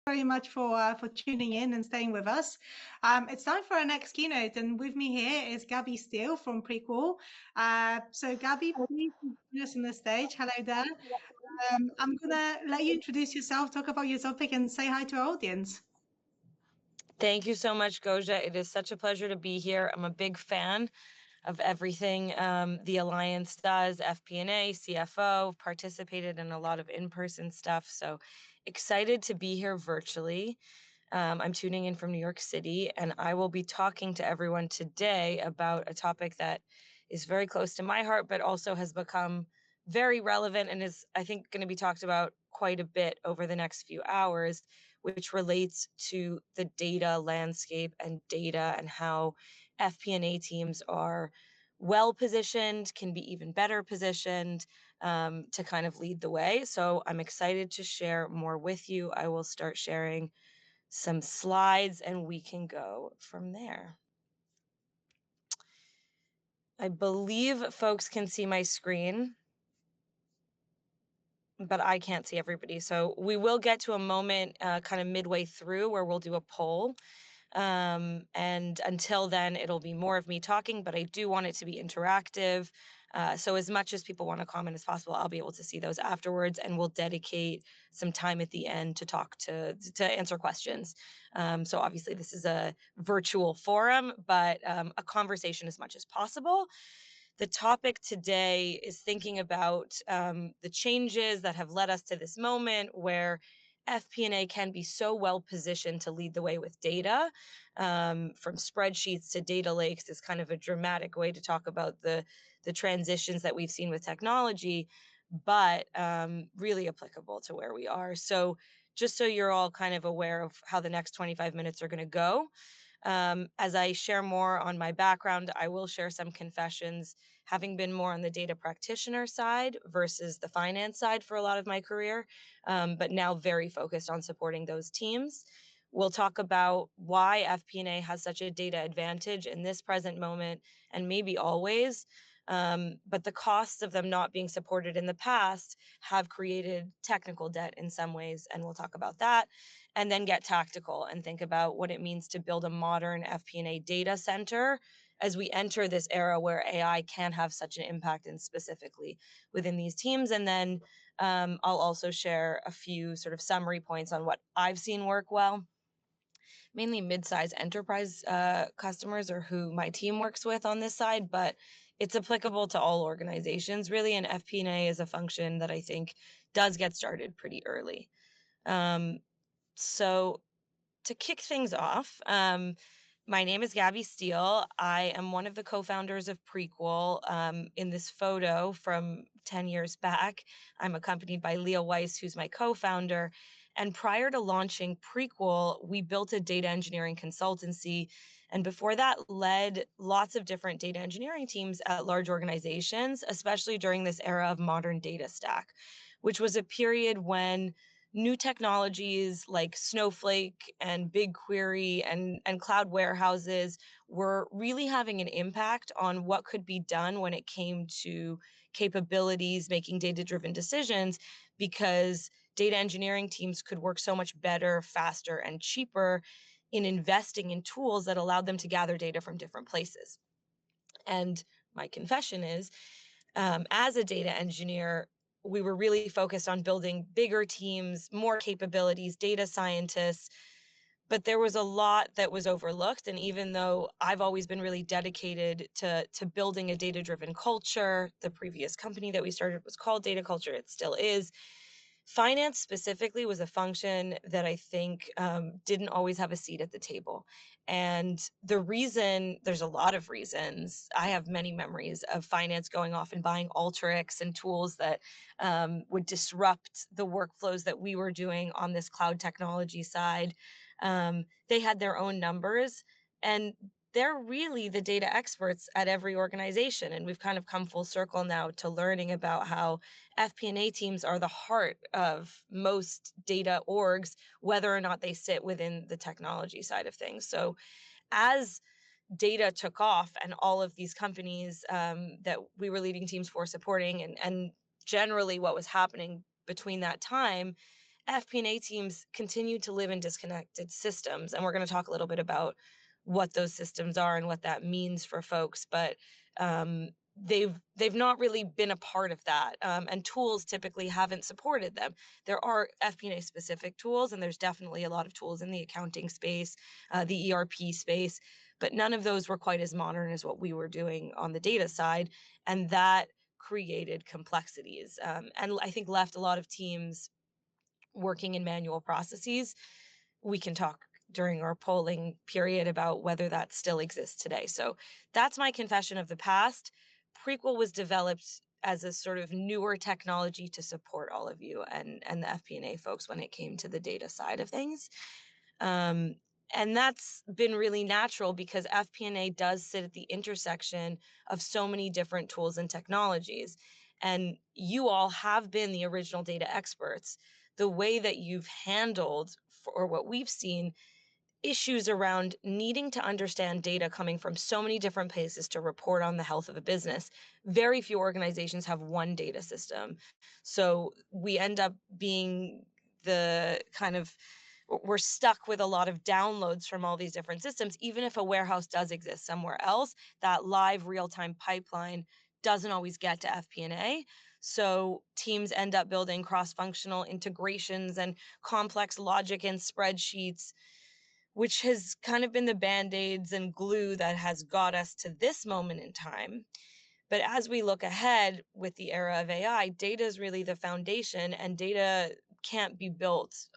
Very much for tuning in and staying with us. It's time for our next keynote, and with me here is Gabby Steele from Preql. So Gabby, please join us on the stage. Hello there. I'm gonna let you introduce yourself, talk about your topic, and say hi to our audience. Thank you so much, Goja. It is such a pleasure to be here. I'm a big fan of everything the Alliance does, FP&A, CFO, participated in a lot of in-person stuff. So excited to be here virtually. I'm tuning in from New York City, and I will be talking to everyone today about a topic that is very close to my heart, but also has become very relevant and is, I think, going to be talked about quite a bit over the next few hours, which relates to the data landscape and data and how FP&A teams are well positioned, can be even better positioned to kind of lead the way. So I'm excited to share more with you. I will start sharing some slides and we can go from there. I believe folks can see my screen, but I can't see everybody. So we will get to a moment kind of midway through where we'll do a poll. And until then, it'll be more of me talking, but I do want it to be interactive. So as much as people want to comment as possible, I'll be able to see those afterwards, and we'll dedicate some time at the end to talk to answer questions. So obviously this is a virtual forum, but a conversation as much as possible. The topic today is thinking about the changes that have led us to this moment where FP&A can be so well positioned to lead the way with data. From spreadsheets to data lakes is kind of a dramatic way to talk about the transitions that we've seen with technology, but really applicable to where we are. So just so you're all kind of aware of how the next 25 minutes are going to go. As I share more on my background, I will share some confessions, having been more on the data practitioner side versus the finance side for a lot of my career, but now very focused on supporting those teams. We'll talk about why FP&A has such a data advantage in this present moment and maybe always. But the costs of them not being supported in the past have created technical debt in some ways, and we'll talk about that. And then get tactical and think about what it means to build a modern FP&A data center as we enter this era where AI can have such an impact, and specifically within these teams. And then I'll also share a few sort of summary points on what I've seen work well. Mainly mid-size enterprise customers are who my team works with on this side, but it's applicable to all organizations really. And FP&A is a function that I think does get started pretty early. So to kick things off, my name is Gabby Steele. I am one of the co-founders of Preql. In this photo from 10 years back, I'm accompanied by Leah Weiss, who's my co-founder. And prior to launching Preql, we built a data engineering consultancy. And before that, led lots of different data engineering teams at large organizations, especially during this era of modern data stack, which was a period when new technologies like Snowflake and BigQuery and cloud warehouses were really having an impact on what could be done when it came to capabilities, making data-driven decisions, because data engineering teams could work so much better, faster, and cheaper in investing in tools that allowed them to gather data from different places. And my confession is, as a data engineer, we were really focused on building bigger teams, more capabilities, data scientists, but there was a lot that was overlooked. And even though I've always been really dedicated to building a data-driven culture, the previous company that we started was called Data Culture, it still is. Finance specifically was a function that I think didn't always have a seat at the table. And the reason, there's a lot of reasons. I have many memories of finance going off and buying Alteryx and tools that would disrupt the workflows that we were doing on this cloud technology side. They had their own numbers, and they're really the data experts at every organization. And we've kind of come full circle now to learning about how FP&A teams are the heart of most data orgs, whether or not they sit within the technology side of things. So as data took off and all of these companies that we were leading teams for supporting, and generally what was happening between that time, FP&A teams continue to live in disconnected systems, and we're going to talk a little bit about what those systems are and what that means for folks. But they've not really been a part of that, and tools typically haven't supported them. There are FP&A specific tools, and there's definitely a lot of tools in the accounting space, the ERP space, but none of those were quite as modern as what we were doing on the data side, and that created complexities, and I think left a lot of teams working in manual processes. We can talk during our polling period about whether that still exists today. So that's my confession of the past. Prequel was developed as a sort of newer technology to support all of you and the FP&A folks when it came to the data side of things. Um, and that's been really natural because FP&A does sit at the intersection of so many different tools and technologies. And you all have been the original data experts. The way that you've handled, or what we've seen, issues around needing to understand data coming from so many different places to report on the health of a business. Very few organizations have one data system. So we end up being the kind of, we're stuck with a lot of downloads from all these different systems. Even if a warehouse does exist somewhere else, that live real-time pipeline doesn't always get to FP&A. So teams end up building cross-functional integrations and complex logic in spreadsheets, which has kind of been the band-aids and glue that has got us to this moment in time. But as we look ahead with the era of AI, data is really the foundation, and data can't be built